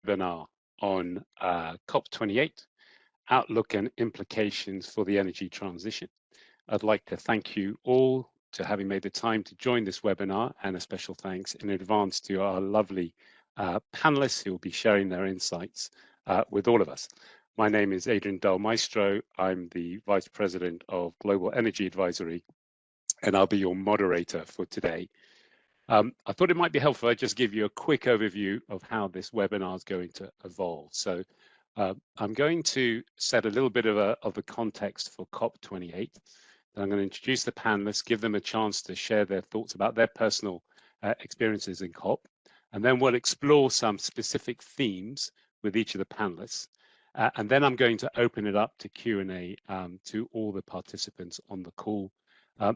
webinar on COP28, Outlook and Implications for the Energy Transition. I'd like to thank you all to having made the time to join this webinar, and a special thanks in advance to our lovely panelists who will be sharing their insights with all of us. My name is Adrian Del Maestro. I'm the Vice President of Global Energy Advisory, and I'll be your moderator for today. I thought it might be helpful if I just give you a quick overview of how this webinar is going to evolve. So I'm going to set a little bit of the context for COP28. Then I'm going to introduce the panelists, give them a chance to share their thoughts about their personal experiences in COP. And then we'll explore some specific themes with each of the panelists. And then I'm going to open it up to Q&A to all the participants on the call.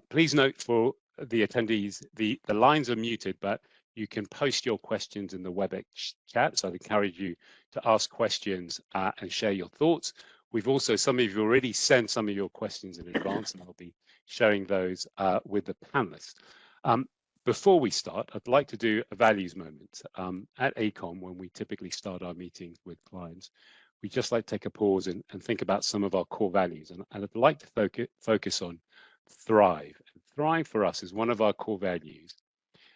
Please note for the attendees, the lines are muted, but you can post your questions in the WebEx chat. So I'd encourage you to ask questions and share your thoughts. We've also, some of you already sent some of your questions in advance, and I'll be sharing those with the panelists. Before we start, I'd like to do a values moment. At AECOM, when we typically start our meetings with clients, we just like to take a pause and think about some of our core values. And I'd like to focus on thrive. And thrive for us is one of our core values.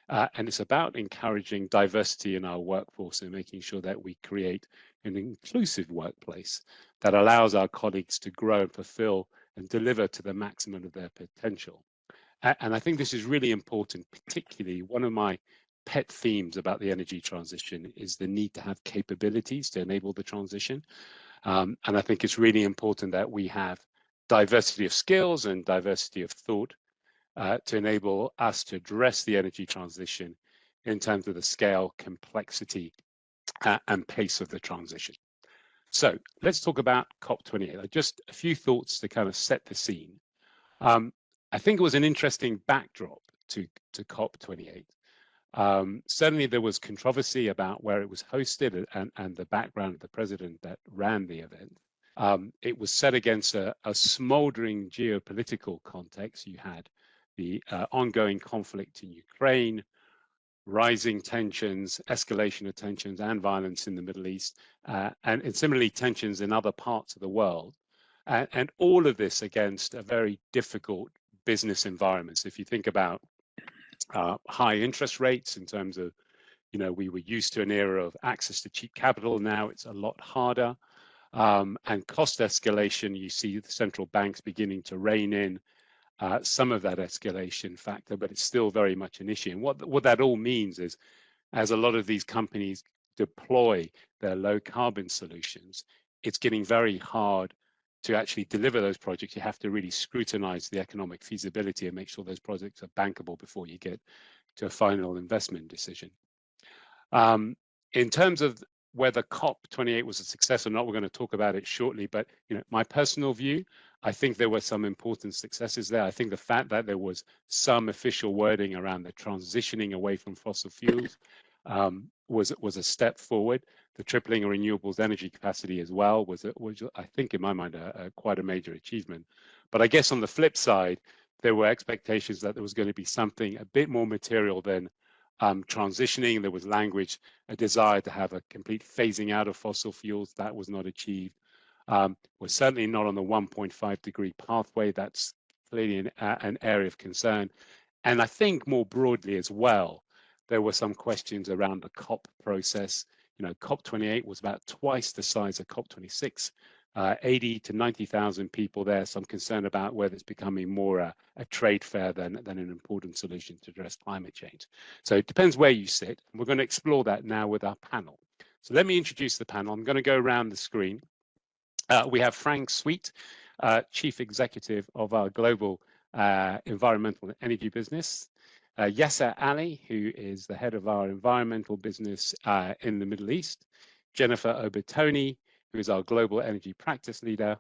And it's about encouraging diversity in our workforce and making sure that we create an inclusive workplace that allows our colleagues to grow and fulfill and deliver to the maximum of their potential. And I think this is really important, particularly one of my pet themes about the energy transition is the need to have capabilities to enable the transition. And I think it's really important that we have diversity of skills and diversity of thought to enable us to address the energy transition in terms of the scale, complexity, and pace of the transition. So let's talk about COP28. Just a few thoughts to kind of set the scene. I think it was an interesting backdrop to COP28. Certainly there was controversy about where it was hosted and the background of the president that ran the event. It was set against a smoldering geopolitical context. You had the ongoing conflict in Ukraine, rising tensions, escalation of tensions and violence in the Middle East, and similarly tensions in other parts of the world. And all of this against a very difficult business environment. So if you think about high interest rates in terms of, we were used to an era of access to cheap capital. Now it's a lot harder. And cost escalation, you see the central banks beginning to rein in some of that escalation factor, but it's still very much an issue. And what that all means is, as a lot of these companies deploy their low carbon solutions, it's getting very hard to actually deliver those projects. You have to really scrutinize the economic feasibility and make sure those projects are bankable before you get to a final investment decision. In terms of whether COP28 was a success or not, we're going to talk about it shortly, but my personal view, I think there were some important successes there. I think the fact that there was some official wording around the transitioning away from fossil fuels was a step forward. The tripling of renewables energy capacity as well was I think, in my mind, quite a major achievement. But I guess on the flip side, there were expectations that there was going to be something a bit more material than transitioning. There was language, a desire to have a complete phasing out of fossil fuels. That was not achieved. We're certainly not on the 1.5 degree pathway. That's clearly an area of concern. And I think more broadly as well, there were some questions around the COP process. COP28 was about twice the size of COP26, 80 to 90,000 people there. Some concern about whether it's becoming more a trade fair than an important solution to address climate change. So it depends where you sit. We're going to explore that now with our panel. So let me introduce the panel. I'm going to go around the screen. We have Frank Sweet, Chief Executive of our global environmental and energy business. Yaser Ali, who is the head of our environmental business in the Middle East. Jennifer Obertino, who is our global energy practice leader.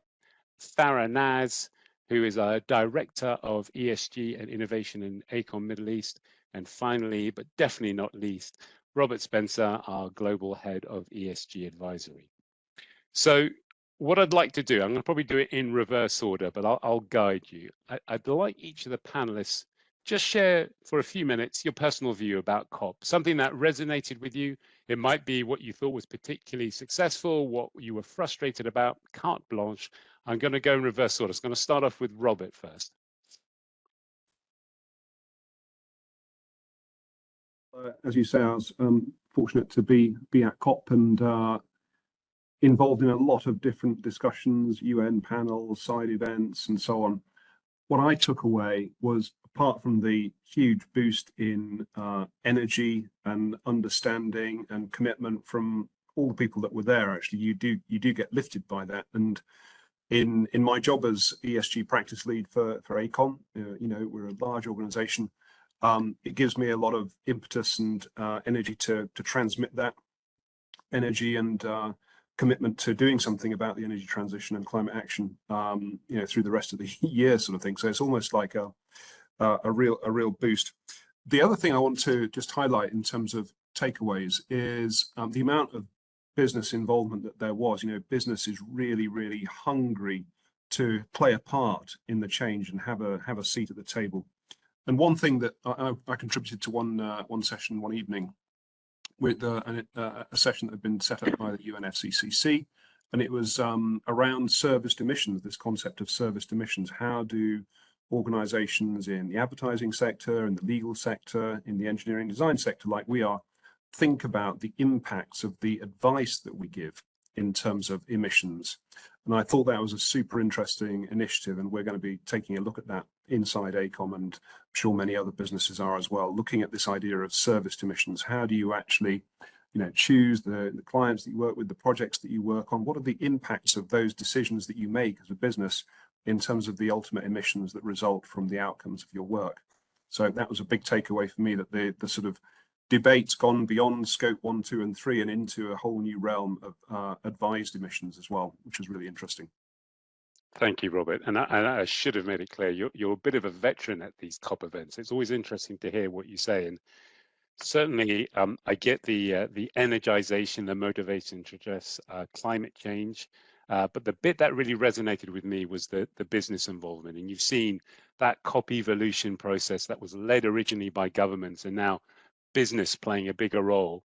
Farah Naz, who is our director of ESG and innovation in AECOM Middle East. And finally, but definitely not least, Robert Spencer, our global head of ESG advisory. So what I'd like to do, I'm going to probably do it in reverse order, but I'll guide you. I'd like each of the panelists just share for a few minutes your personal view about COP, something that resonated with you, It might be what you thought was particularly successful, what you were frustrated about. Carte blanche. I'm going to go in reverse order. I'm going to start off with Robert first. As you say, I was fortunate to be at COP and involved in a lot of different discussions, UN panels, side events, and so on. What I took away was, apart from the huge boost in energy and understanding and commitment from all the people that were there, actually, you do get lifted by that. And in my job as ESG practice lead for AECOM, you know, we're a large organization. It gives me a lot of impetus and energy to transmit that energy and commitment to doing something about the energy transition and climate action, you know, through the rest of the year, sort of thing. So it's almost like a real boost. The other thing I want to just highlight in terms of takeaways is the amount of business involvement that there was. You know, business is really hungry to play a part in the change and have a seat at the table. And one thing that I contributed to one session one evening with a session that had been set up by the UNFCCC, and it was around serviced emissions, this concept of serviced emissions. How do organizations in the advertising sector, in the legal sector, in the engineering design sector, like we are, think about the impacts of the advice that we give in terms of emissions? And I thought that was a super interesting initiative, and we're going to be taking a look at that inside AECOM, and I'm sure many other businesses are as well, looking at this idea of serviced emissions. How do you actually, you know, choose the clients that you work with, the projects that you work on? What are the impacts of those decisions that you make as a business in terms of the ultimate emissions that result from the outcomes of your work? So that was a big takeaway for me, that the sort of debate's gone beyond scope 1, 2, and 3 and into a whole new realm of advised emissions as well, which is really interesting. Thank you, Robert. And I should have made it clear, you're a bit of a veteran at these COP events. It's always interesting to hear what you say. And certainly, I get the energization, the motivation to address climate change. But the bit that really resonated with me was the business involvement. And you've seen that COP evolution process that was led originally by governments, and now business playing a bigger role.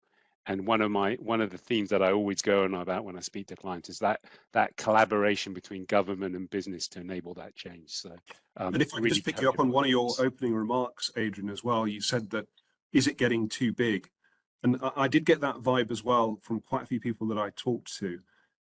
And one of the themes that I always go on about when I speak to clients is that collaboration between government and business to enable that change. So, and if I could just pick you up on one of your opening remarks, Adrian, as well, you said that, is it getting too big? And I did get that vibe as well from quite a few people that I talked to,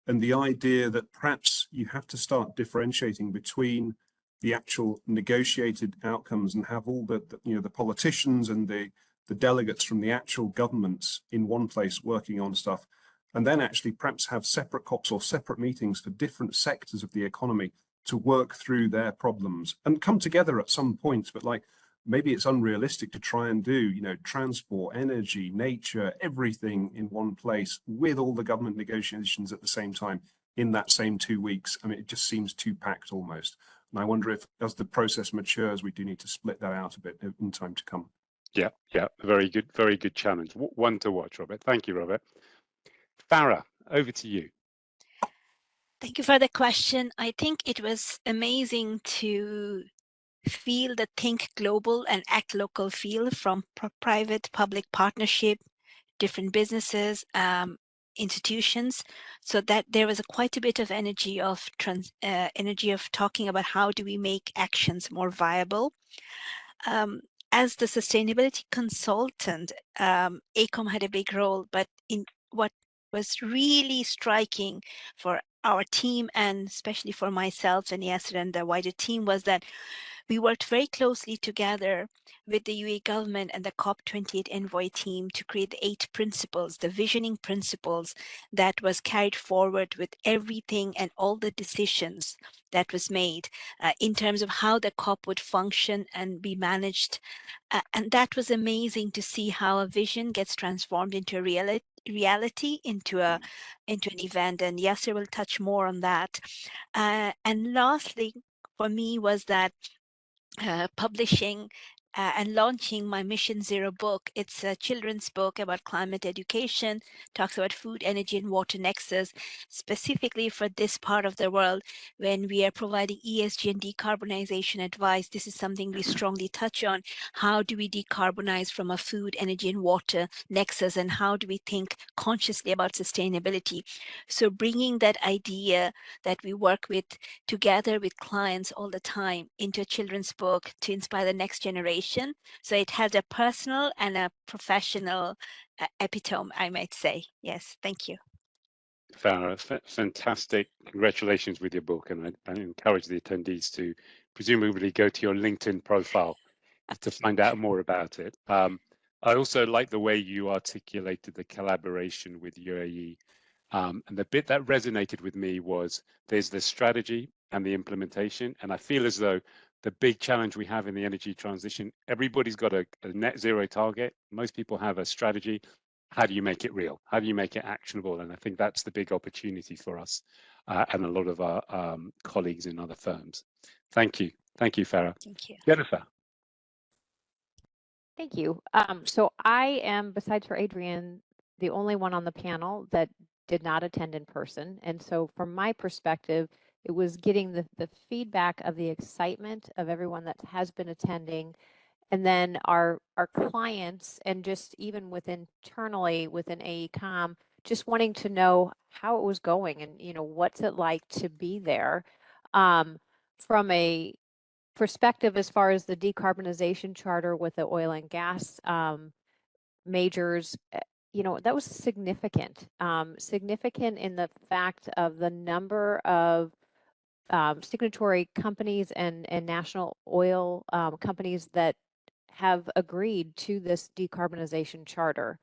and the idea that perhaps you have to start differentiating between the actual negotiated outcomes and have all the you know, the politicians and the delegates from the actual governments in one place working on stuff, and then actually perhaps have separate COPs or separate meetings for different sectors of the economy to work through their problems and come together at some points. But like, maybe it's unrealistic to try and do, you know, transport, energy, nature, everything in one place with all the government negotiations at the same time in that same 2 weeks. I mean, it just seems too packed almost. And I wonder if, as the process matures, we do need to split that out a bit in time to come. Yeah, very good challenge. One to watch, Robert. Thank you, Robert. Farah, over to you. Thank you for the question. I think it was amazing to feel the think global and act local feel from private-public partnership, different businesses, institutions, so that there was quite a bit of energy of talking about how do we make actions more viable. As the sustainability consultant, AECOM had a big role, but in what was really striking for our team, and especially for myself and Yaser and the wider team, was that we worked very closely together with the UAE government and the COP28 envoy team to create the 8 principles, the visioning principles that was carried forward with everything and all the decisions that was made in terms of how the COP would function and be managed. And that was amazing to see how a vision gets transformed into a reality, into an event. And Yaser will touch more on that. And lastly, for me, was that publishing and launching my Mission Zero book. It's a children's book about climate education, talks about food, energy, and water nexus, specifically for this part of the world. When we are providing ESG and decarbonization advice, this is something we strongly touch on. How do we decarbonize from a food, energy, and water nexus, and how do we think consciously about sustainability? So bringing that idea that we work with together with clients all the time into a children's book to inspire the next generation. So it has a personal and a professional epitome, I might say. Yes, thank you. Farah, fantastic. Congratulations with your book. And I encourage the attendees to presumably go to your LinkedIn profile to find out more about it. I also like the way you articulated the collaboration with UAE. And the bit that resonated with me was there's the strategy and the implementation. And I feel as though the big challenge we have in the energy transition, everybody's got a net zero target. Most people have a strategy. How do you make it real? How do you make it actionable? And I think that's the big opportunity for us and a lot of our colleagues in other firms. Thank you. Thank you, Farah. Thank you. Jennifer. Thank you. So I am, besides for Adrian, the only one on the panel that did not attend in person. And so from my perspective, it was getting the feedback of the excitement of everyone that has been attending, and then our clients, and just even internally within AECOM, just wanting to know how it was going and, you know, what's it like to be there. From a perspective as far as the decarbonization charter with the oil and gas majors, you know, that was significant. Significant in the fact of the number of signatory companies and national oil companies that have agreed to this decarbonization charter,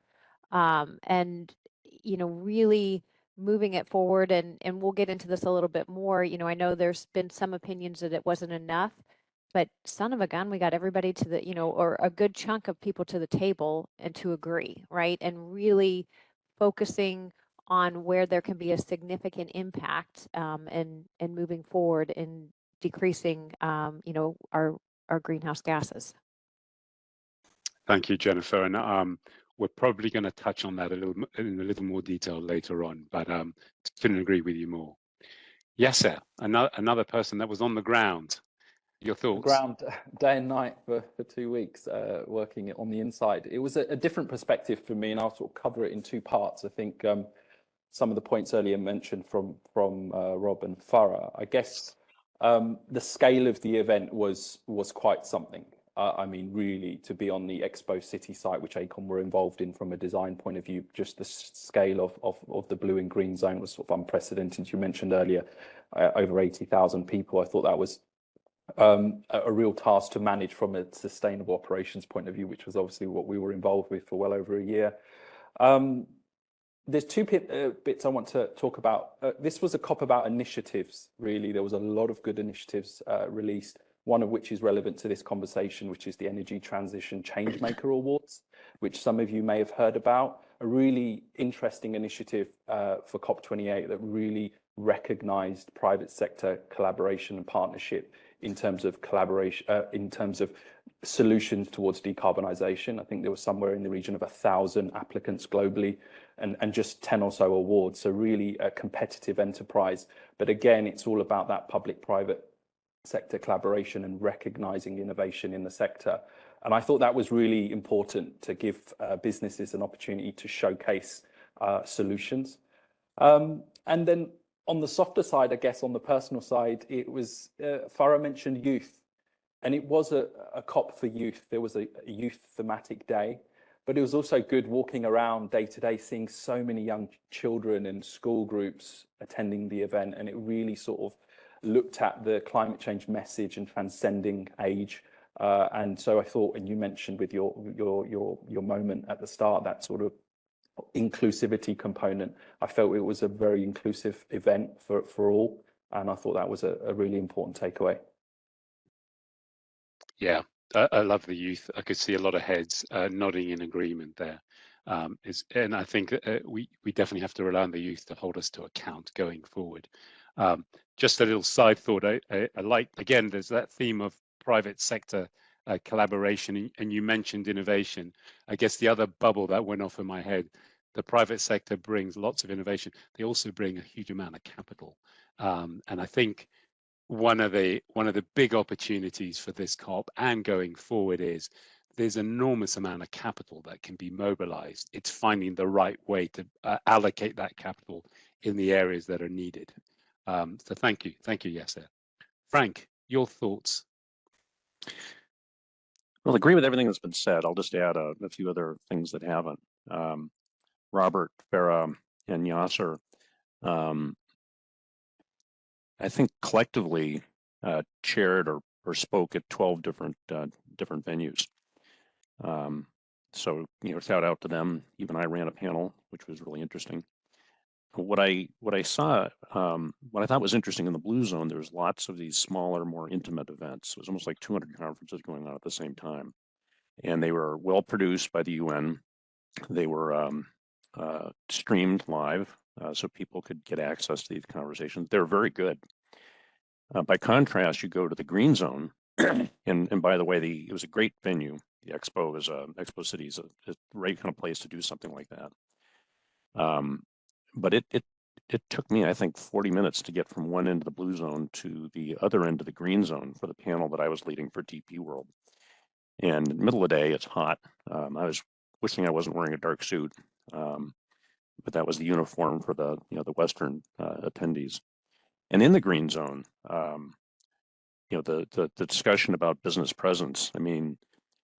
and, you know, really moving it forward. And we'll get into this a little bit more. You know, I know there's been some opinions that it wasn't enough, but son of a gun, we got everybody to the, you know, or a good chunk of people to the table and to agree, right? And really focusing on where there can be a significant impact, and moving forward in decreasing, you know, our greenhouse gases. Thank you, Jennifer. And we're probably going to touch on that in a little more detail later on, but couldn't agree with you more. Yaser, another person that was on the ground. Your thoughts? Ground day and night for 2 weeks, working on the inside. It was a different perspective for me, and I'll sort of cover it in two parts. I think some of the points earlier mentioned from Rob and Farah. I guess the scale of the event was quite something. I mean, really, to be on the Expo City site, which AECOM were involved in from a design point of view, just the scale of the blue and green zone was sort of unprecedented. You mentioned earlier, over 80,000 people. I thought that was a real task to manage from a sustainable operations point of view, which was obviously what we were involved with for well over a year. There's two bits I want to talk about. This was a COP about initiatives, really. There was a lot of good initiatives released, one of which is relevant to this conversation, which is the Energy Transition Changemaker Awards, which some of you may have heard about. A really interesting initiative for COP28 that really recognized private sector collaboration and partnership in terms of collaboration, in terms of solutions towards decarbonisation. I think there was somewhere in the region of 1,000 applicants globally, and just 10 or so awards. So really a competitive enterprise. But again, it's all about that public-private sector collaboration and recognising innovation in the sector. And I thought that was really important to give businesses an opportunity to showcase solutions. And then on the softer side, I guess on the personal side, it was, Farah mentioned youth, and it was a COP for youth. There was a youth thematic day, but it was also good walking around day to day, seeing so many young children and school groups attending the event. And it really sort of looked at the climate change message and transcending age. And so I thought, and you mentioned with your moment at the start, that sort of inclusivity component, I felt it was a very inclusive event for all, and I thought that was a really important takeaway. Yeah, I love the youth. I could see a lot of heads nodding in agreement there. And I think we definitely have to rely on the youth to hold us to account going forward. Just a little side thought. I like, again, there's that theme of private sector collaboration, and you mentioned innovation. I guess the other bubble that went off in my head, the private sector brings lots of innovation. They also bring a huge amount of capital. And I think one of the big opportunities for this COP and going forward is there's an enormous amount of capital that can be mobilized. It's finding the right way to allocate that capital in the areas that are needed. So thank you, Yaser. Frank, your thoughts? Well, I agree with everything that's been said. I'll just add a few other things that haven't. Robert, Farah, and Yaser, I think collectively chaired or spoke at 12 different venues. So shout out to them. Even I ran a panel, which was really interesting. What I saw, what I thought was interesting in the Blue Zone, there was lots of these smaller, more intimate events. It was almost like 200 conferences going on at the same time, and they were well produced by the UN. They were streamed live, so people could get access to these conversations. They're very good. By contrast, you go to the Green Zone, and by the way, it was a great venue. The Expo Expo City is a great kind of place to do something like that. But it took me, I think, 40 minutes to get from one end of the Blue Zone to the other end of the Green Zone for the panel that I was leading for DP World. And in the middle of the day, it's hot. I was wishing I wasn't wearing a dark suit, but that was the uniform for the the Western attendees. And in the Green Zone, the discussion about business presence. I mean,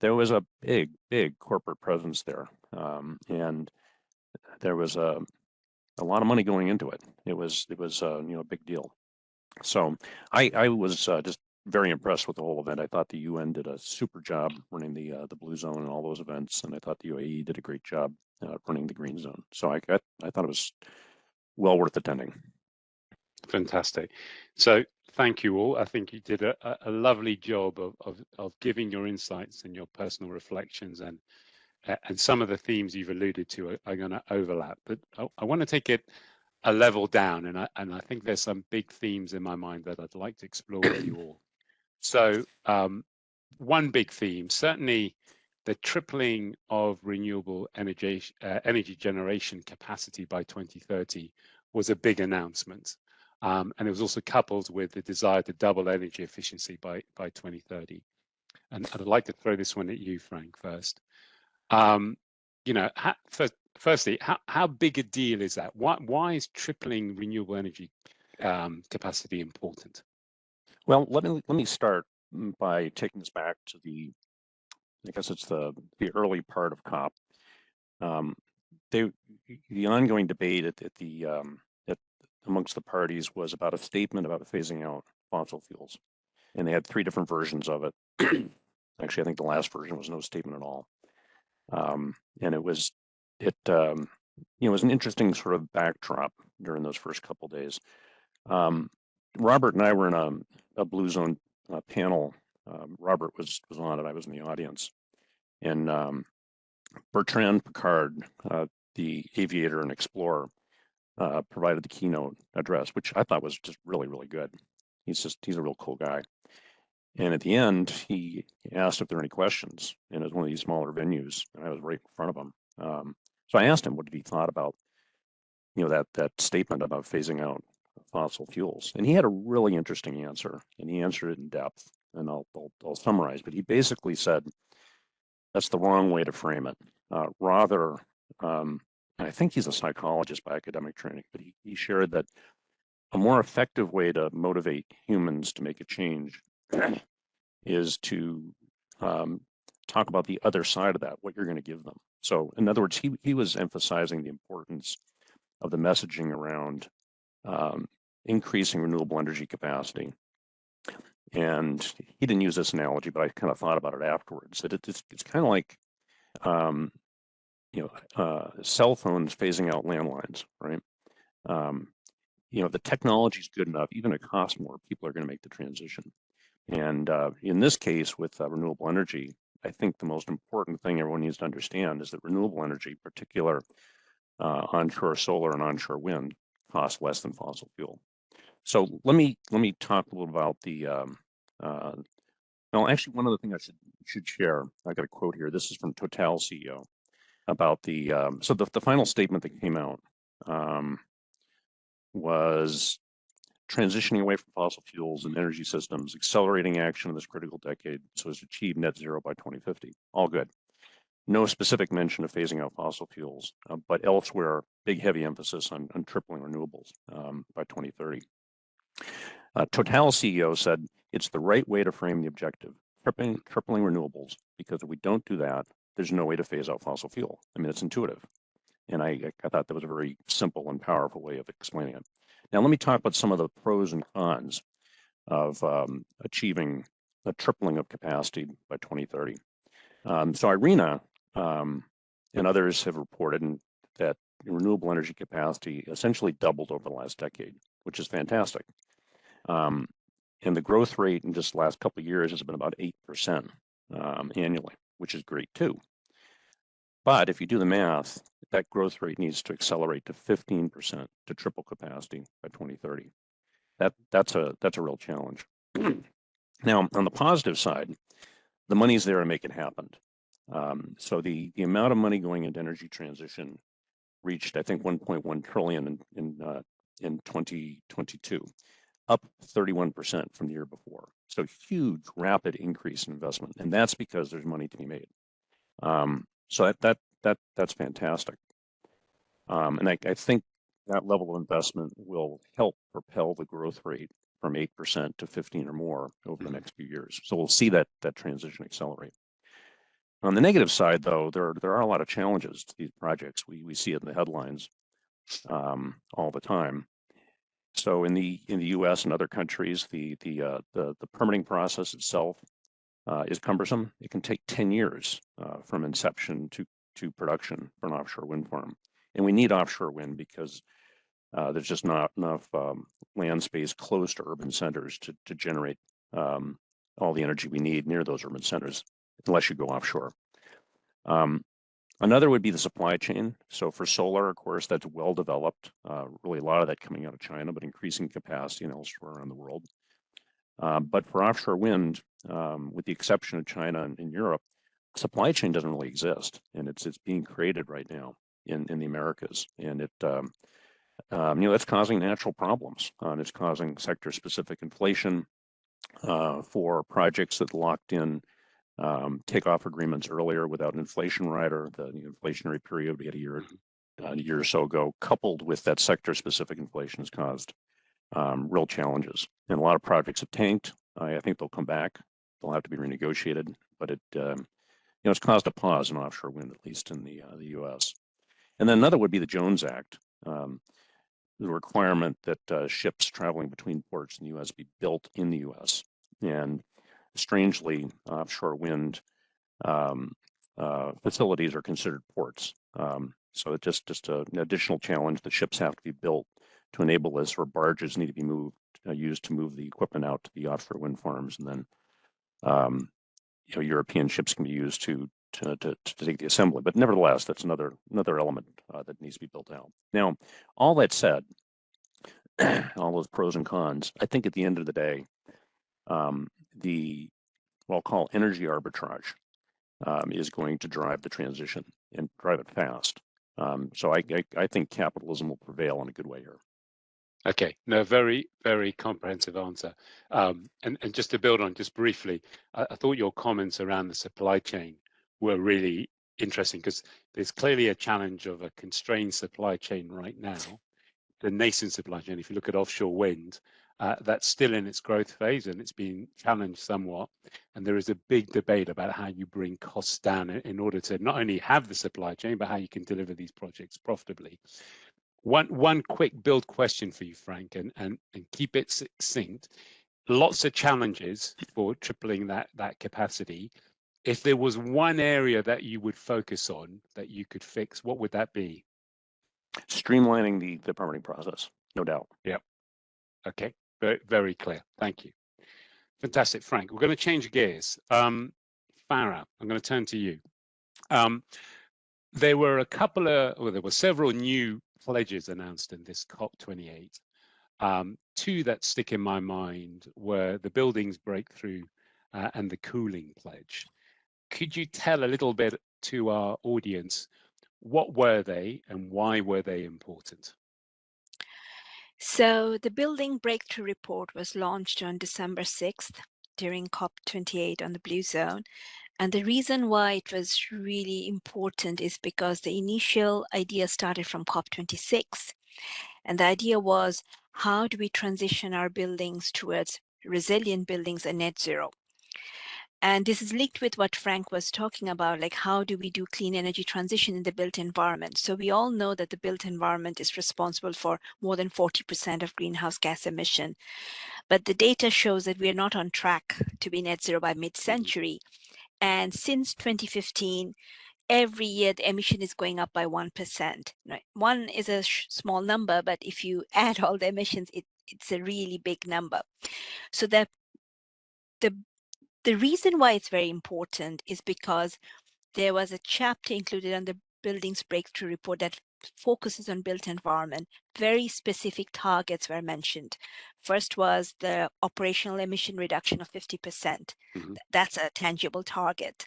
there was a big corporate presence there, and there was a lot of money going into it. It was a big deal. So I was just very impressed with the whole event. I thought the UN did a super job running the Blue Zone and all those events, and I thought the UAE did a great job running the Green Zone. So I thought it was well worth attending. Fantastic. So thank you all. I think you did a lovely job of giving your insights and your personal reflections, and some of the themes you've alluded to are going to overlap. But I want to take it a level down, and I think there's some big themes in my mind that I'd like to explore with you all. So one big theme, certainly the tripling of renewable energy generation capacity by 2030 was a big announcement. And it was also coupled with the desire to double energy efficiency by 2030. And I'd like to throw this one at you, Frank, first. Firstly, how big a deal is that? Why is tripling renewable energy capacity important? Well, let me start by taking this back to I guess it's the early part of COP. The ongoing debate amongst the parties was about a statement about phasing out fossil fuels, and they had 3 different versions of it. Actually, I think the last version was no statement at all, and it was an interesting sort of backdrop during those first couple of days. Robert and I were in a Blue Zone panel. Robert was on it. I was in the audience, and Bertrand Piccard, the aviator and explorer, provided the keynote address, which I thought was just really, really good. He's a real cool guy. And at the end, he asked if there were any questions, and it was one of these smaller venues, and I was right in front of him. So I asked him what he thought about, that statement about phasing out fossil fuels, and he had a really interesting answer, and he answered it in depth. And I'll summarize, but he basically said that's the wrong way to frame it. Rather, and I think he's a psychologist by academic training, but he shared that a more effective way to motivate humans to make a change is to talk about the other side of that, what you're going to give them. So in other words, he was emphasizing the importance of the messaging around increasing renewable energy capacity. And he didn't use this analogy, but I kind of thought about it afterwards, that it's kind of like cell phones phasing out landlines, right? The technology is good enough, even if it costs more, people are going to make the transition. And in this case, with renewable energy, I think the most important thing everyone needs to understand is that renewable energy, particular onshore solar and onshore wind, costs less than fossil fuel. So let me talk a little about the. Well, actually, one other thing I should should share. I got a quote here. This is from Total CEO about the so the final statement that came out was transitioning away from fossil fuels and energy systems, accelerating action in this critical decade so as to achieve net zero by 2050. All good. No specific mention of phasing out fossil fuels, but elsewhere, big heavy emphasis on tripling renewables by 2030. Total CEO said it's the right way to frame the objective, tripling renewables, because if we don't do that, there's no way to phase out fossil fuel. I mean, it's intuitive. And I thought that was a very simple and powerful way of explaining it. Now, let me talk about some of the pros and cons of achieving a tripling of capacity by 2030. So IRENA and others have reported that renewable energy capacity essentially doubled over the last decade, which is fantastic. And the growth rate in just the last couple of years has been about 8% annually, which is great too. But if you do the math, that growth rate needs to accelerate to 15% to triple capacity by 2030. That's a real challenge. Now, on the positive side, the money's there to make it happen. So the amount of money going into energy transition reached, I think, 1.1 trillion in 2022, up 31% from the year before. So huge, rapid increase in investment, and that's because there's money to be made. So that's fantastic. And I think that level of investment will help propel the growth rate from 8% to 15 or more over the next few years. So we'll see that transition accelerate. On the negative side, though, there are a lot of challenges to these projects. We see it in the headlines all the time. So in the U.S. and other countries, the permitting process itself is cumbersome. It can take 10 years from inception to production for an offshore wind farm. And we need offshore wind because there's just not enough land space close to urban centers to generate all the energy we need near those urban centers, unless you go offshore. Another would be the supply chain. So for solar, of course, that's well developed, really a lot of that coming out of China, but increasing capacity and elsewhere around the world. But for offshore wind, with the exception of China and Europe, supply chain doesn't really exist, and it's being created right now in the Americas, and it's causing natural problems. It's causing sector-specific inflation for projects that locked in takeoff agreements earlier without an inflation rider. The inflationary period we had a year or so ago, coupled with that sector-specific inflation, has caused real challenges. And a lot of projects have tanked. I think they'll come back. They'll have to be renegotiated, but it's caused a pause in offshore wind, at least in the U.S. And then another would be the Jones Act, the requirement that ships traveling between ports in the U.S. be built in the U.S. And strangely, offshore wind facilities are considered ports. So it's just an additional challenge. The ships have to be built to enable this, or barges need to be used to move the equipment out to the offshore wind farms, and then European ships can be used to take the assembly. But nevertheless, that's another element that needs to be built out. Now, all that said, all those pros and cons, I think at the end of the day, what I'll call energy arbitrage is going to drive the transition and drive it fast. So I think capitalism will prevail in a good way here. Okay, no, very, very comprehensive answer. And just to build on just briefly, I thought your comments around the supply chain were really interesting, because there's clearly a challenge of a constrained supply chain right now, the nascent supply chain. If you look at offshore wind, that's still in its growth phase and it's been challenged somewhat. And there is a big debate about how you bring costs down in order to not only have the supply chain, but how you can deliver these projects profitably. One quick build question for you, Frank, and keep it succinct. Lots of challenges for tripling that capacity. If there was one area that you would focus on that you could fix, what would that be? Streamlining the permitting process, no doubt. Yeah. Okay. Very, very clear. Thank you. Fantastic, Frank. We're going to change gears. Farah, I'm going to turn to you. There were several new pledges announced in this COP28. Two that stick in my mind were the buildings breakthrough and the cooling pledge. Could you tell a little bit to our audience, what were they and why were they important? So the Building Breakthrough Report was launched on December 6th during COP28 on the Blue Zone. And the reason why it was really important is because the initial idea started from COP26. And the idea was, how do we transition our buildings towards resilient buildings and net zero? And this is linked with what Frank was talking about, like how do we do clean energy transition in the built environment? So we all know that the built environment is responsible for more than 40% of greenhouse gas emission. But the data shows that we are not on track to be net zero by mid-century. And since 2015, every year the emission is going up by 1%. Right? One is a small number, but if you add all the emissions, it's a really big number. So the reason why it's very important is because there was a chapter included on the Buildings Breakthrough Report that focuses on built environment. Very specific targets were mentioned. First was the operational emission reduction of 50%. That's a tangible target.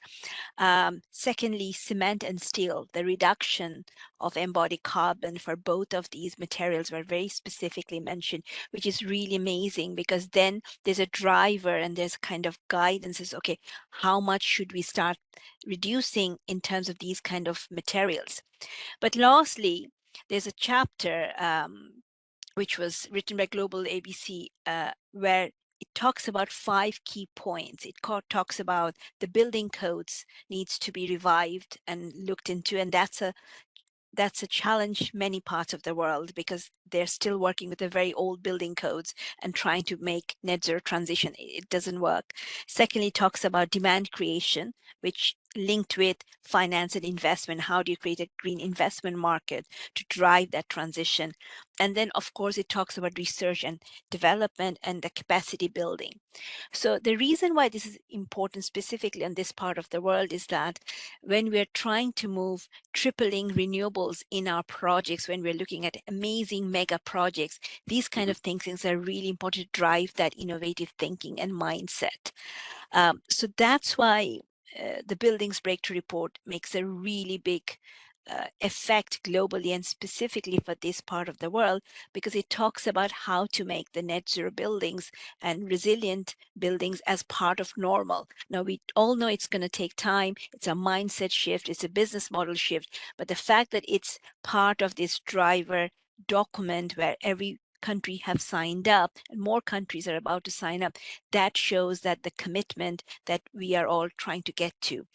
Secondly, cement and steel, the reduction of embodied carbon for both of these materials were very specifically mentioned, which is really amazing because then there's a driver and there's kind of guidance is, okay, how much should we start reducing in terms of these kind of materials? But lastly, there's a chapter which was written by Global ABC, where it talks about 5 key points. It talks about the building codes needs to be revived and looked into, and that's a challenge many parts of the world because they're still working with the very old building codes and trying to make net zero transition. It doesn't work. Secondly, it talks about demand creation, which linked with finance and investment. How do you create a green investment market to drive that transition? And then, of course, it talks about research and development and the capacity building. So the reason why this is important specifically in this part of the world is that when we're trying to move tripling renewables in our projects, when we're looking at amazing mega projects, these kind of things are really important to drive that innovative thinking and mindset. So that's why the Buildings Breakthrough Report makes a really big effect globally and specifically for this part of the world, because it talks about how to make the net zero buildings and resilient buildings as part of normal. Now, we all know it's going to take time. It's a mindset shift. It's a business model shift. But the fact that it's part of this driver document where every country have signed up and more countries are about to sign up, that shows that the commitment that we are all trying to get to.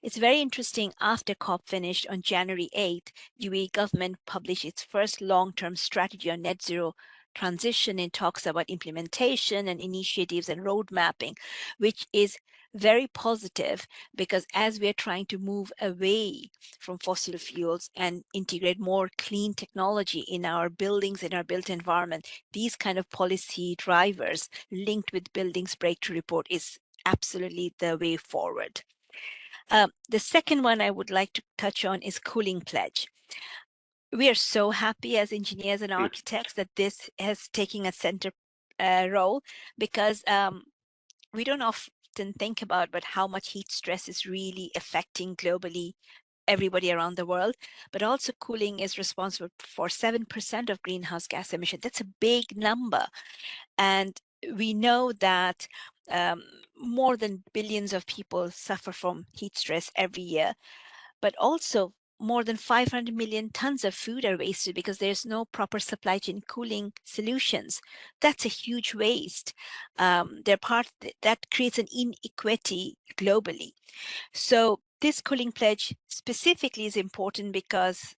It's very interesting. After COP finished on January 8th, UAE government published its first long-term strategy on net zero transition and talks about implementation and initiatives and road mapping, which is very positive because as we're trying to move away from fossil fuels and integrate more clean technology in our buildings, in our built environment, these kind of policy drivers linked with Buildings Breakthrough Report is absolutely the way forward. The second one I would like to touch on is cooling pledge. We are so happy as engineers and architects that this has taken a center role because we don't often think about but how much heat stress is really affecting globally everybody around the world, but also cooling is responsible for 7% of greenhouse gas emission. That's a big number. And we know that more than billions of people suffer from heat stress every year, but also more than 500 million tons of food are wasted because there's no proper supply chain cooling solutions. That's a huge waste. That creates an inequity globally. So this cooling pledge specifically is important because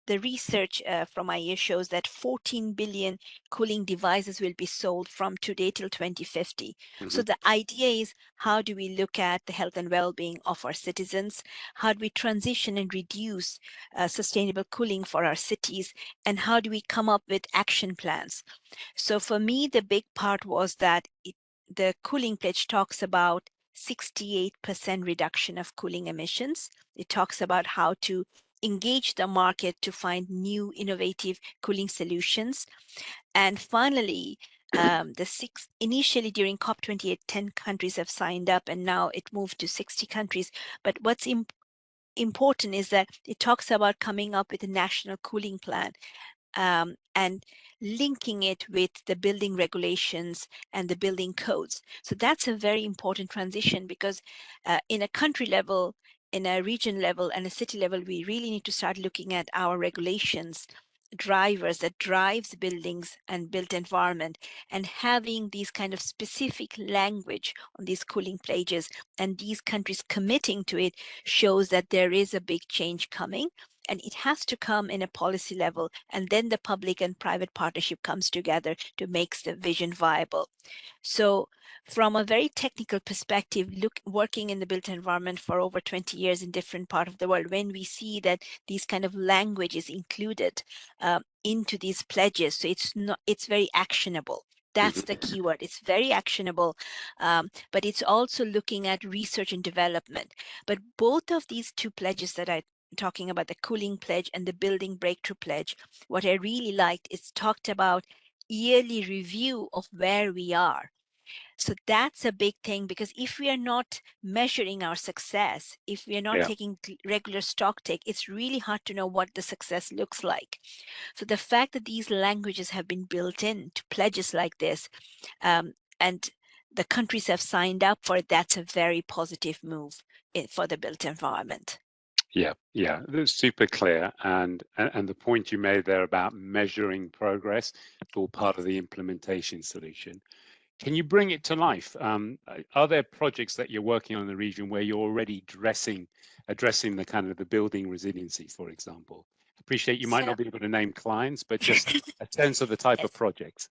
the research from IEA shows that 14 billion cooling devices will be sold from today till 2050. So the idea is, how do we look at the health and well-being of our citizens? How do we transition and reduce sustainable cooling for our cities? And how do we come up with action plans? So for me, the big part was that the cooling pledge talks about 68% reduction of cooling emissions. It talks about how to engage the market to find new innovative cooling solutions. And finally, Initially during COP28, 10 countries have signed up, and now it moved to 60 countries. But what's important is that it talks about coming up with a national cooling plan, and linking it with the building regulations and the building codes. So that's a very important transition, because in a country level, in a region level, and a city level, we really need to start looking at our regulations, drivers that drives buildings and built environment, and having these kind of specific language on these cooling pledges, and these countries committing to it shows that there is a big change coming. And it has to come in a policy level, and then the public and private partnership comes together to make the vision viable. So from a very technical perspective, working in the built environment for over 20 years in different parts of the world, when we see that these kind of language is included into these pledges, so it's very actionable. That's the key word. It's very actionable, but it's also looking at research and development. But both of these two pledges that I talking about, the cooling pledge and the building breakthrough pledge, what I really liked is talked about yearly review of where we are. So that's a big thing, because if we are not measuring our success, if we are not taking regular stock take, it's really hard to know what the success looks like. So the fact that these languages have been built in to pledges like this, and the countries have signed up for it, that's a very positive move for the built environment. Yeah, that's super clear. And the point you made there about measuring progress, it's all part of the implementation solution. Can you bring it to life? Are there projects that you're working on in the region where you're already addressing the kind of the building resiliency, for example? Appreciate you might not be able to name clients, but just a sense of the type of projects.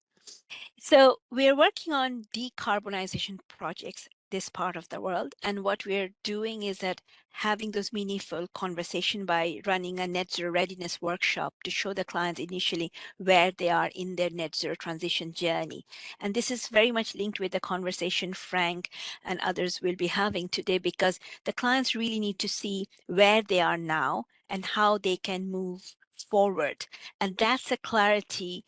So we're working on decarbonization projects this part of the world, and what we're doing is that having those meaningful conversation by running a net zero readiness workshop to show the clients initially where they are in their net zero transition journey. And this is very much linked with the conversation Frank and others will be having today, because the clients really need to see where they are now and how they can move forward. And that's a clarity,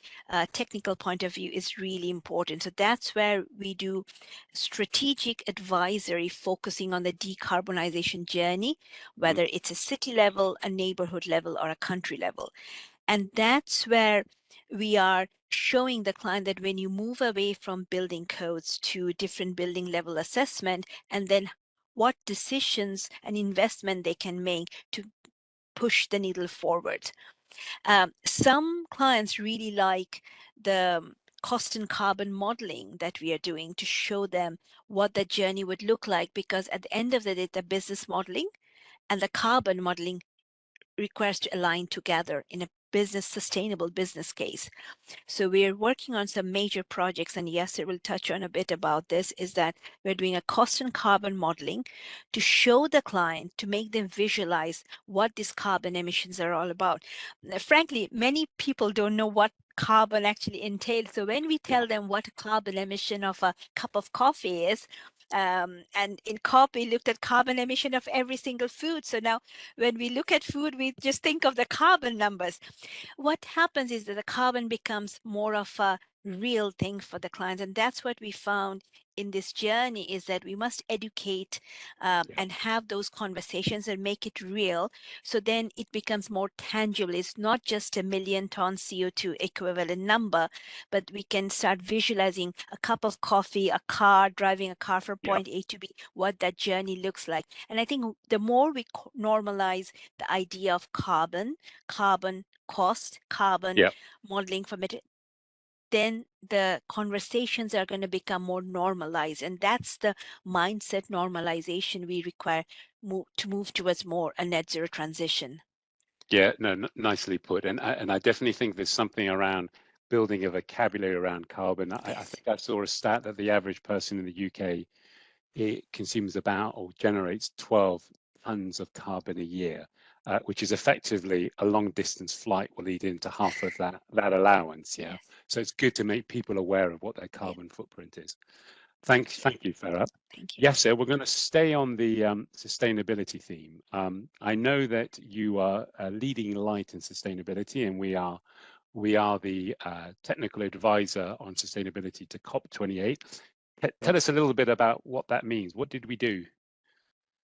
technical point of view is really important. So that's where we do strategic advisory focusing on the decarbonization journey, whether it's a city level, a neighborhood level, or a country level. And that's where we are showing the client that when you move away from building codes to different building level assessment, and then what decisions and investment they can make to push the needle forward. Some clients really like the cost and carbon modeling that we are doing to show them what the journey would look like, because at the end of the day, the business modeling and the carbon modeling requires to align together in a sustainable business case. So we're working on some major projects, and Yaser will touch on a bit about this, is that we're doing a cost and carbon modeling to show the client, to make them visualize what these carbon emissions are all about. Frankly, many people don't know what carbon actually entails. So when we tell them what a carbon emission of a cup of coffee is, and in COP, we looked at carbon emission of every single food. So now when we look at food, we just think of the carbon numbers. What happens is that the carbon becomes more of a real thing for the clients. And that's what we found in this journey, is that we must educate and have those conversations and make it real. So then it becomes more tangible. It's not just a 1 million ton CO2 equivalent number, but we can start visualizing a cup of coffee, a car, driving a car from point A to B, what that journey looks like. And I think the more we normalize the idea of carbon cost, carbon modeling from it, then the conversations are going to become more normalized. And that's the mindset normalization we require to move towards more a net zero transition. Yeah, no, nicely put. And I definitely think there's something around building a vocabulary around carbon. I think I saw a stat that the average person in the UK, it consumes about or generates 12 tons of carbon a year, which is effectively a long distance flight will eat into half of that allowance. Yeah. So it's good to make people aware of what their carbon footprint is. Thank you, Farah. Thank you. Yes, sir. We're going to stay on the sustainability theme. I know that you are a leading light in sustainability, and we are We are the technical advisor on sustainability to COP28. Tell us a little bit about what that means. What did we do?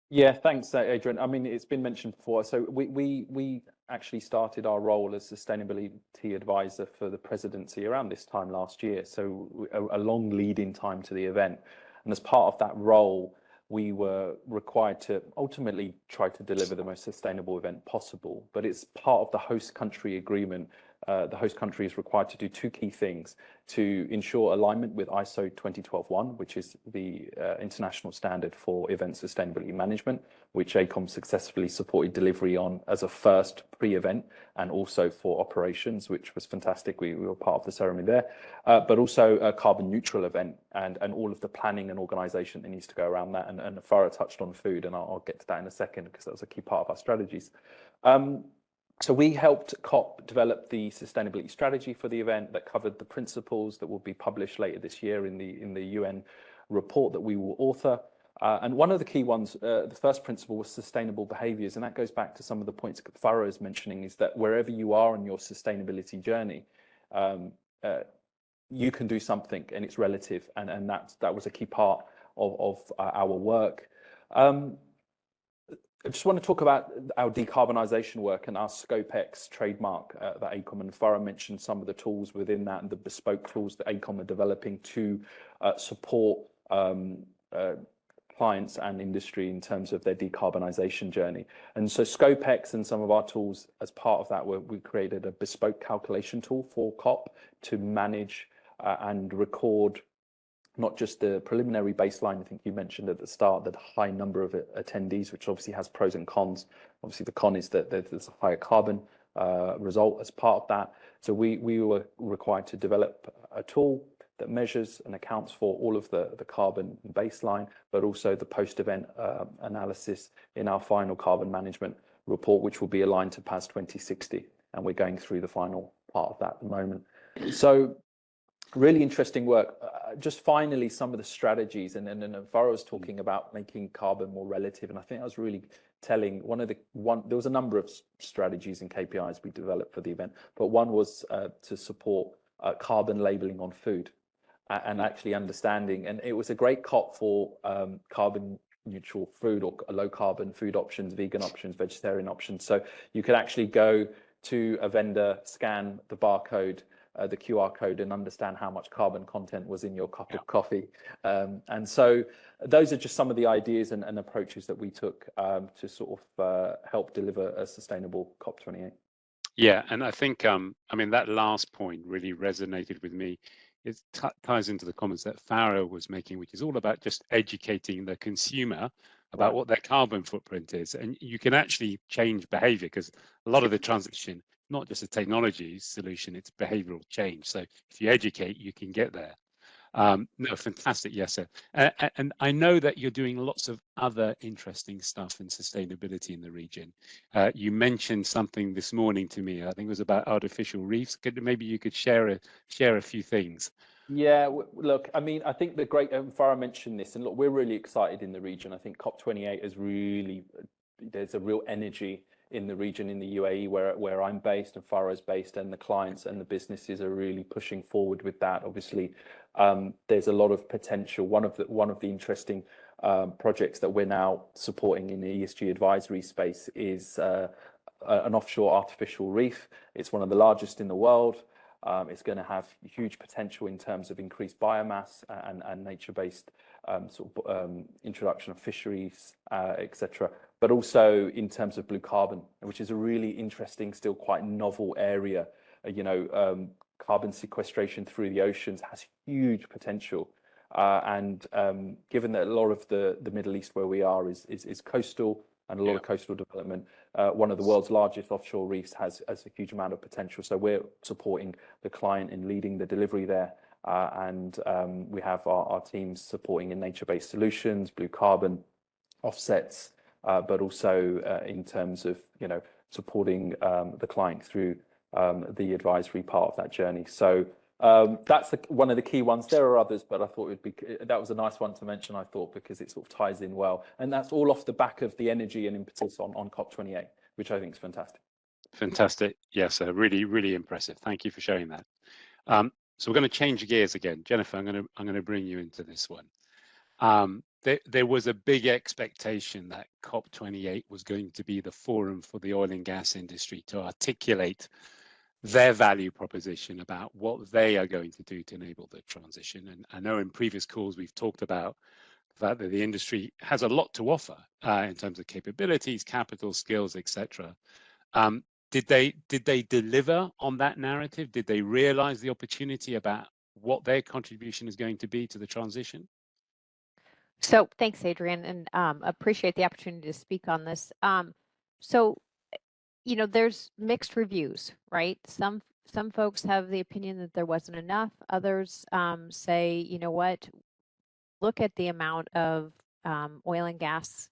Yeah, thanks, Adrian. I mean, it's been mentioned before. So we actually started our role as sustainability advisor for the presidency around this time last year. So a long lead-in time to the event. And as part of that role, we were required to ultimately try to deliver the most sustainable event possible. But it's part of the host country agreement. The host country is required to do two key things: to ensure alignment with ISO 20021, which is the international standard for event sustainability management, which AECOM successfully supported delivery on as a first pre-event, and also for operations, which was fantastic. We were part of the ceremony there, but also a carbon neutral event, and all of the planning and organisation that needs to go around that. And Farah touched on food, and I'll get to that in a second, because that was a key part of our strategies. So we helped COP develop the sustainability strategy for the event that covered the principles that will be published later this year in the UN report that we will author. And one of the key ones, the first principle, was sustainable behaviours, and that goes back to some of the points that Farah is mentioning, is that wherever you are on your sustainability journey, you can do something, and it's relative, and that was a key part of our work. I just want to talk about our decarbonisation work and our ScopeX trademark that AECOM, and Farah mentioned some of the tools within that and the bespoke tools that AECOM are developing to support clients and industry in terms of their decarbonisation journey. And so ScopeX and some of our tools, as part of that, we created a bespoke calculation tool for COP to manage and record not just the preliminary baseline. I think you mentioned at the start that high number of attendees, which obviously has pros and cons. Obviously, the con is that there's a higher carbon result as part of that. So we were required to develop a tool that measures and accounts for all of the carbon baseline, but also the post-event analysis in our final carbon management report, which will be aligned to PAS 2060. And we're going through the final part of that at the moment. So really interesting work. Just finally, some of the strategies, and Farah was talking about making carbon more relative, and I think that was really telling. There was a number of strategies and KPIs we developed for the event, but one was to support carbon labeling on food, and actually understanding. And it was a great COP for carbon neutral food, or low carbon food options, vegan options, vegetarian options. So you could actually go to a vendor, scan the barcode, the QR code, and understand how much carbon content was in your cup of coffee. And so those are just some of the ideas and approaches that we took to sort of help deliver a sustainable COP28. Yeah, and I think, I mean, that last point really resonated with me. It ties into the comments that Farah was making, which is all about just educating the consumer about what their carbon footprint is. And you can actually change behavior, because a lot of the transition, not just a technology solution, it's behavioral change. So if you educate, you can get there. No, fantastic, Yaser. And I know that you're doing lots of other interesting stuff in sustainability in the region. You mentioned something this morning to me. I think it was about artificial reefs. Maybe you could share a few things. Yeah, look, I mean, I think the great, Farah mentioned this, and look, we're really excited in the region. I think COP28 is really, there's a real energy in the region, in the UAE, where I'm based and Farah is based, and the clients and the businesses are really pushing forward with that. Obviously, there's a lot of potential. One of the interesting projects that we're now supporting in the ESG advisory space is an offshore artificial reef. It's one of the largest in the world. It's going to have huge potential in terms of increased biomass and nature-based introduction of fisheries, etc. But also in terms of blue carbon, which is a really interesting, still quite novel area. Carbon sequestration through the oceans has huge potential. And given that a lot of the Middle East where we are is coastal, and a lot of coastal development, one of the world's largest offshore reefs has a huge amount of potential. So we're supporting the client in leading the delivery there. And we have our teams supporting in nature-based solutions, blue carbon offsets, but also in terms of supporting the client through the advisory part of that journey. So that's one of the key ones. There are others, but I thought that was a nice one to mention, I thought, because it sort of ties in well. And that's all off the back of the energy and impetus on COP28, which I think is fantastic. Fantastic. Yes, really, really impressive. Thank you for sharing that. So we're going to change gears again. Jennifer, I'm going to bring you into this one. There was a big expectation that COP28 was going to be the forum for the oil and gas industry to articulate their value proposition about what they are going to do to enable the transition. And I know in previous calls we've talked about the fact that the industry has a lot to offer in terms of capabilities, capital, skills, etc. Did they deliver on that narrative? Did they realize the opportunity about what their contribution is going to be to the transition? So thanks, Adrian, and appreciate the opportunity to speak on this. So, you know, there's mixed reviews, right? Some folks have the opinion that there wasn't enough. Others say, you know what, look at the amount of oil and gas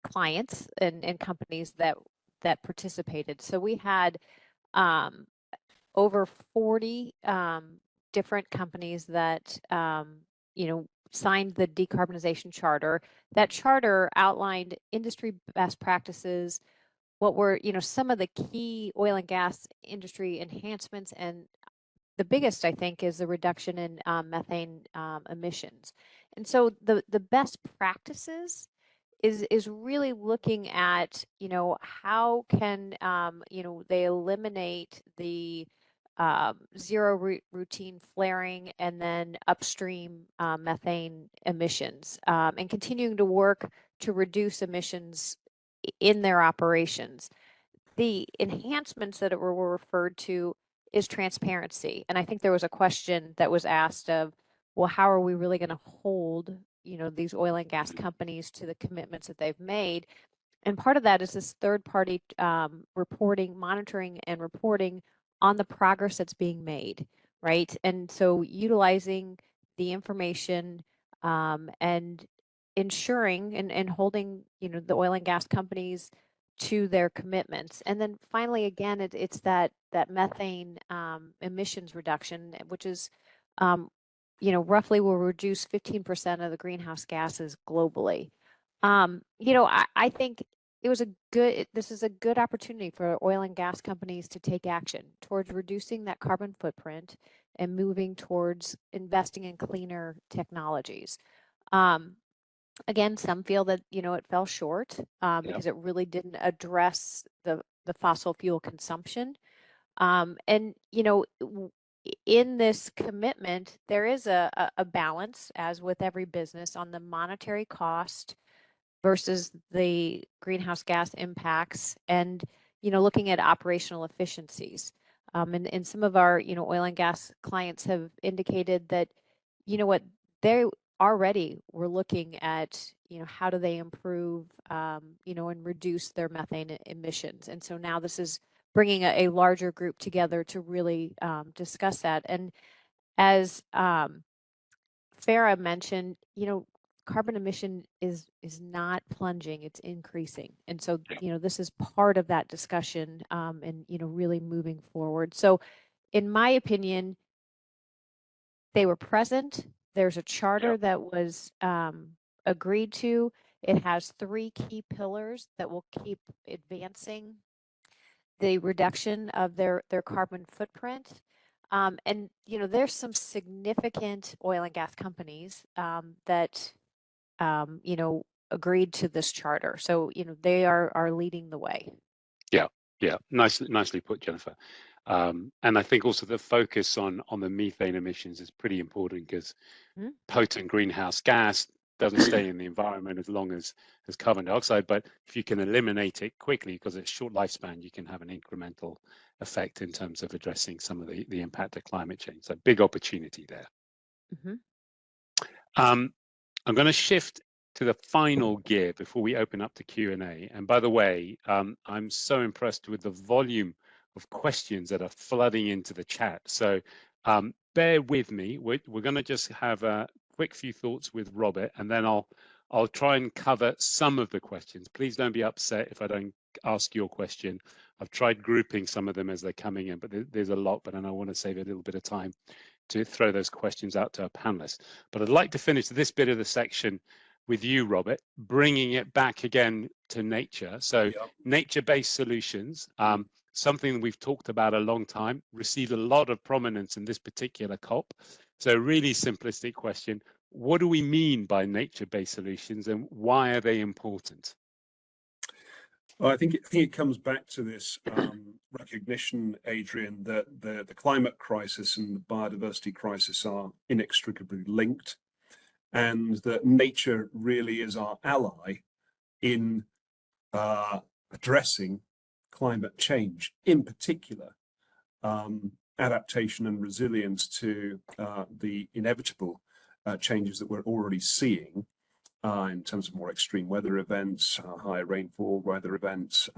clients and companies that participated. So we had over 40 different companies that you know, signed the decarbonization charter. That charter outlined industry best practices, what were, you know, some of the key oil and gas industry enhancements, and the biggest, I think, is the reduction in methane emissions. And so the best practices is really looking at, you know, how can you know, they eliminate the zero routine flaring and then upstream methane emissions, and continuing to work to reduce emissions in their operations. The enhancements that were referred to is transparency. And I think there was a question that was asked of, well, how are we really going to hold, you know, these oil and gas companies to the commitments that they've made? And part of that is this third party reporting, monitoring and reporting on the progress that's being made, right? And so utilizing the information and ensuring and holding, you know, the oil and gas companies to their commitments. And then finally, again, it's that methane emissions reduction, which is, you know, roughly will reduce 15% of the greenhouse gases globally. You know, I think this is a good opportunity for oil and gas companies to take action towards reducing that carbon footprint and moving towards investing in cleaner technologies. Again, some feel that, you know, it fell short because it really didn't address the fossil fuel consumption. And, you know, in this commitment, there is a balance, as with every business, on the monetary cost versus the greenhouse gas impacts, and, you know, looking at operational efficiencies. And some of our, you know, oil and gas clients have indicated that, you know what, they already were looking at, you know, how do they improve, you know, and reduce their methane emissions. And so now this is bringing a larger group together to really discuss that. And as Farah mentioned, you know, carbon emission is not plunging, it's increasing. And so, you know, this is part of that discussion and, you know, really moving forward. So in my opinion, they were present. There's a charter that was agreed to. It has 3 key pillars that will keep advancing the reduction of their carbon footprint. And, you know, there's some significant oil and gas companies that, you know, agreed to this charter. So, you know, they are leading the way. Yeah, nicely put, Jennifer. And I think also the focus on the methane emissions is pretty important, because potent greenhouse gas doesn't stay in the environment as long as carbon dioxide. But if you can eliminate it quickly, because it's short lifespan, you can have an incremental effect in terms of addressing some of the impact of climate change. So big opportunity there. I'm going to shift to the final gear before we open up to Q&A. And by the way, I'm so impressed with the volume of questions that are flooding into the chat. So bear with me. We're going to just have a quick few thoughts with Robert, and then I'll try and cover some of the questions. Please don't be upset if I don't ask your question. I've tried grouping some of them as they're coming in, but there's a lot, but I want to save a little bit of time to throw those questions out to our panelists. But I'd like to finish this bit of the section with you, Robert, bringing it back again to nature. So nature-based solutions, something we've talked about a long time, received a lot of prominence in this particular COP. So really simplistic question, what do we mean by nature-based solutions and why are they important? Well, I think it comes back to this recognition, Adrian, that the climate crisis and the biodiversity crisis are inextricably linked, and that nature really is our ally in addressing climate change, in particular adaptation and resilience to the inevitable changes that we're already seeing in terms of more extreme weather events, higher rainfall weather events,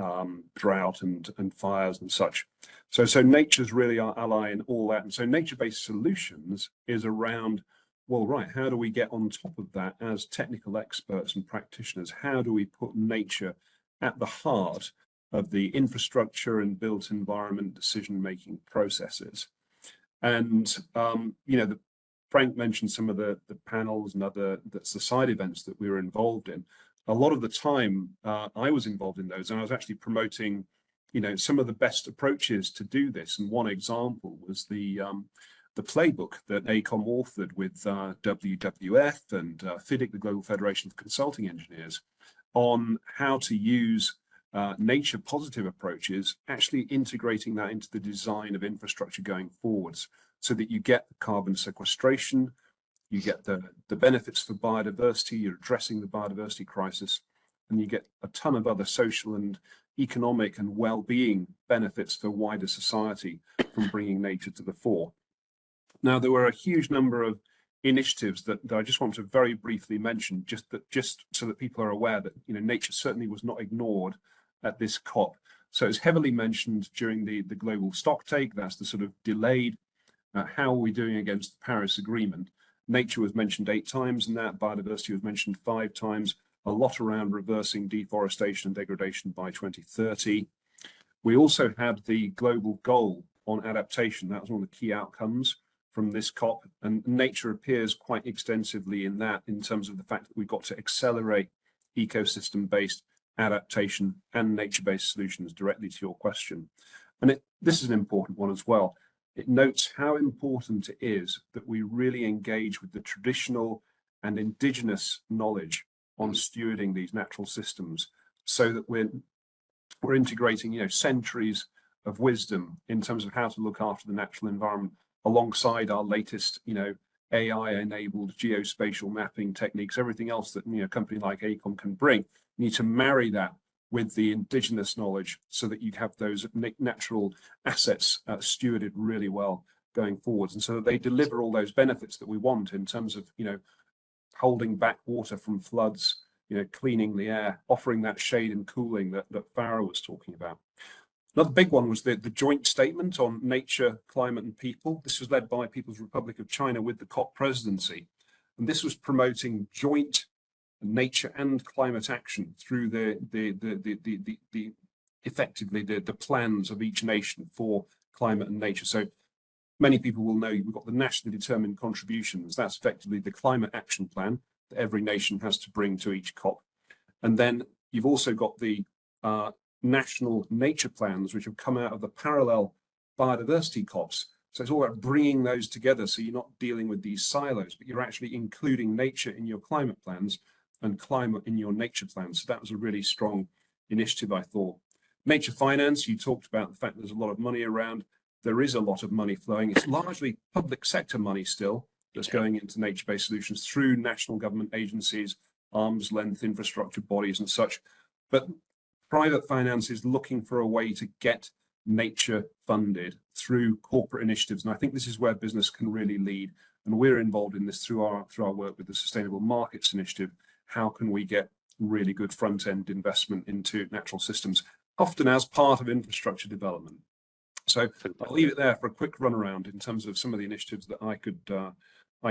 drought and fires and such. So nature's really our ally in all that. And so nature-based solutions is around, well, right, how do we get on top of that as technical experts and practitioners? How do we put nature at the heart of the infrastructure and built environment decision-making processes? And, you know, Frank mentioned some of the panels and other the side events that we were involved in. A lot of the time I was involved in those, and I was actually promoting, you know, some of the best approaches to do this. And one example was the playbook that AECOM authored with WWF and FIDIC, the Global Federation of Consulting Engineers, on how to use nature positive approaches, actually integrating that into the design of infrastructure going forwards, so that you get the carbon sequestration, you get the benefits for biodiversity, you're addressing the biodiversity crisis, and you get a ton of other social and economic and well-being benefits for wider society from bringing nature to the fore. Now, there were a huge number of initiatives that I just want to very briefly mention, just so that people are aware that, you know, nature certainly was not ignored at this COP. So it's heavily mentioned during the global stocktake. That's the sort of delayed. How are we doing against the Paris Agreement? Nature was mentioned 8 times in that, biodiversity was mentioned 5 times, a lot around reversing deforestation and degradation by 2030. We also had the global goal on adaptation. That was one of the key outcomes from this COP, and nature appears quite extensively in that, in terms of the fact that we've got to accelerate ecosystem-based adaptation and nature-based solutions, directly to your question. And this is an important one as well. It notes how important it is that we really engage with the traditional and indigenous knowledge on stewarding these natural systems, so that we're integrating, you know, centuries of wisdom in terms of how to look after the natural environment, alongside our latest, you know, AI-enabled geospatial mapping techniques, everything else that, you know, a company like AECOM can bring. You need to marry that with the indigenous knowledge, so that you have those natural assets stewarded really well going forwards, and so that they deliver all those benefits that we want in terms of, you know, holding back water from floods, you know, cleaning the air, offering that shade and cooling that Farah was talking about. Another big one was the joint statement on nature, climate and people. This was led by People's Republic of China with the COP presidency, and this was promoting joint nature and climate action through effectively the plans of each nation for climate and nature. So many people will know we've got the nationally determined contributions. That's effectively the climate action plan that every nation has to bring to each COP. And then you've also got the national nature plans, which have come out of the parallel biodiversity COPs. So it's all about bringing those together, so you're not dealing with these silos, but you're actually including nature in your climate plans and climate in your nature plans. So that was a really strong initiative, I thought. Nature finance, you talked about the fact there's a lot of money around. There is a lot of money flowing. It's largely public sector money still that's going into nature-based solutions through national government agencies, arm's length infrastructure bodies and such. But private finance is looking for a way to get nature funded through corporate initiatives. And I think this is where business can really lead. And we're involved in this through our work with the Sustainable Markets Initiative. How can we get really good front-end investment into natural systems, often as part of infrastructure development? So I'll leave it there for a quick run around in terms of some of the initiatives that I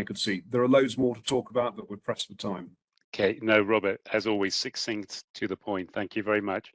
could see. There are loads more to talk about, but we're pressed for time. Okay, no, Robert, as always, succinct to the point. Thank you very much.